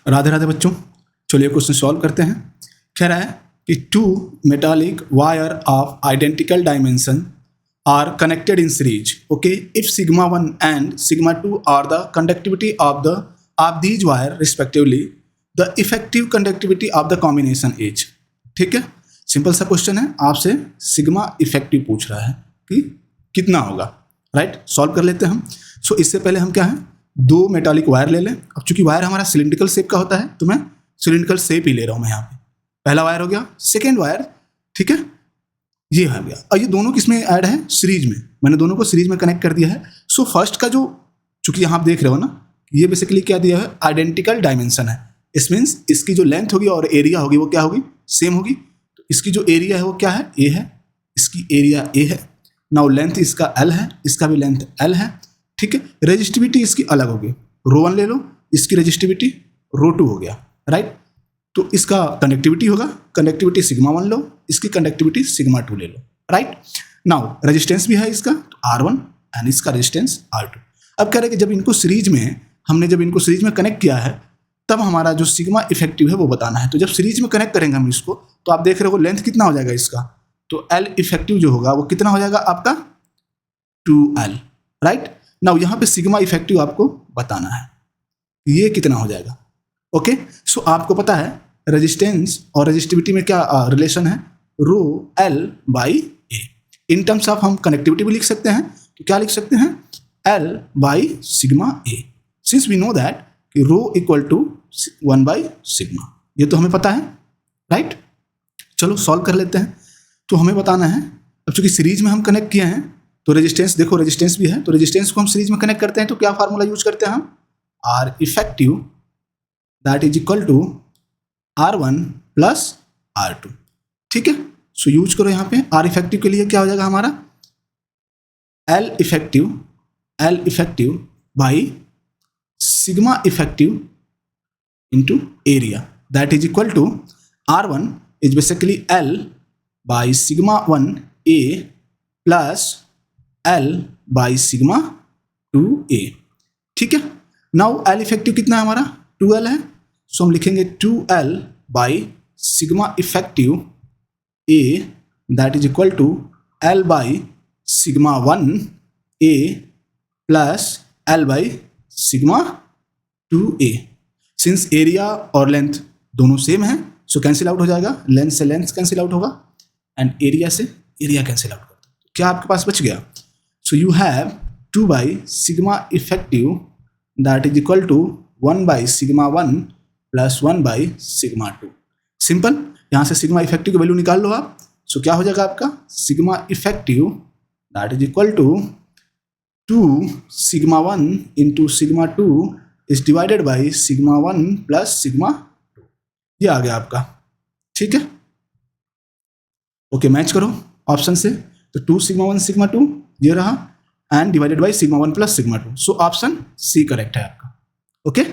राधे राधे बच्चों, चलिए question solve करते हैं। कह रहा है कि two metallic wire of identical dimension are connected in series, okay, if sigma 1 and sigma 2 are the conductivity of these wire respectively, the effective conductivity of the combination is. ठीक है, simple सा question है, आपसे sigma effective पूछ रहा है कि कितना होगा, राइट। सॉल्व कर लेते हैं हम। सो इससे पहले हम क्या है, दो मेटालिक वायर ले लें। अब चूंकि वायर हमारा सिलिंड्रिकल शेप का होता है तो मैं सिलिंड्रिकल शेप ही ले रहा हूँ मैं यहाँ पे। पहला वायर हो गया, सेकेंड वायर, ठीक है, ये हो गया। और ये दोनों किसमें ऐड है, सीरीज में। मैंने दोनों को सीरीज में कनेक्ट कर दिया है। सो फर्स्ट का जो, चूंकि यहाँ आप देख रहे हो ना, ये बेसिकली क्या दिया है, आइडेंटिकल डायमेंशन है। इस मीन्स इसकी जो लेंथ होगी और एरिया होगी वो क्या होगी, सेम होगी। तो इसकी जो एरिया है वो क्या है, ए है, इसकी एरिया ए है। नाउ लेंथ इसका एल है, इसका भी लेंथ एल है, ठीक है। रेजिस्टिविटी इसकी अलग होगी, रो 1 ले लो, इसकी रेजिस्टिविटी रो 2 हो गया, राइट। तो इसका कंडक्टिविटी होगा, कंडक्टिविटी सिग्मा 1 लो, इसकी कंडक्टिविटी सिग्मा 2 ले लो, राइट। नाउ रेजिस्टेंस भी है इसका, तो R1 एंड इसका रेजिस्टेंस R2। अब कह रहे हैं कि जब इनको सीरीज में कनेक्ट किया है तब हमारा जो सिग्मा इफेक्टिव है वो बताना है। तो जब सीरीज में कनेक्ट करेंगे हम इसको, तो आप देख रहे हो लेंथ कितना हो जाएगा इसका, तो L इफेक्टिव जो होगा वो कितना हो जाएगा आपका 2L, राइट। नाउ यहाँ पे सिग्मा इफेक्टिव आपको बताना है, ये कितना हो जाएगा, ओके। सो आपको पता है रेजिस्टेंस और रेजिस्टिविटी में क्या रिलेशन है, रो L by A. In terms of हम कनेक्टिविटी भी लिख सकते हैं, तो क्या लिख सकते हैं, L by sigma A, since we know that कि rho equal to 1 by sigma, ये तो हमें पता है, राइट। चलो सॉल्व कर लेते हैं। तो हमें बताना है, अब चूंकि सीरीज में हम कनेक्ट किए हैं तो रेजिस्टेंस, देखो रेजिस्टेंस भी है, तो रेजिस्टेंस को हम सीरीज में कनेक्ट करते हैं तो क्या फार्मूला यूज करते हैं हम, R effective that is equal to R1 plus R2, ठीक है। सो यूज करो यहाँ पे R इफेक्टिव के लिए क्या हो जाएगा हमारा, L effective by sigma effective into area that is equal to R1 is basically L by sigma 1 A plus L by sigma 2A, ठीक है। नाउ L इफेक्टिव कितना है हमारा, 2L है। सो हम लिखेंगे 2L by sigma effective A that is equal to L by sigma 1 A plus L by sigma 2A। Since area और length दोनों सेम है, सो कैंसिल आउट हो जाएगा, लेंथ से लेंथ कैंसिल आउट होगा एंड एरिया से area cancel out होगा। क्या आपके पास बच गया, so you have 2 by sigma effective that is equal to 1 by sigma 1 plus 1 by sigma 2। Simple, यहाँ से सिग्मा इफेक्टिव की वैल्यू निकाल लो आप। सो क्या हो जाएगा आपका, sigma effective that is equal to 2 sigma 1 into sigma 2 is divided by sigma 1 plus sigma 2, ये आ गया आपका, ठीक है। ओके, मैच करो ऑप्शन से, तो 2 सिग्मा 1 सिग्मा 2 ये रहा and divided by sigma 1 plus sigma 2। So option C correct है आपका, ओके।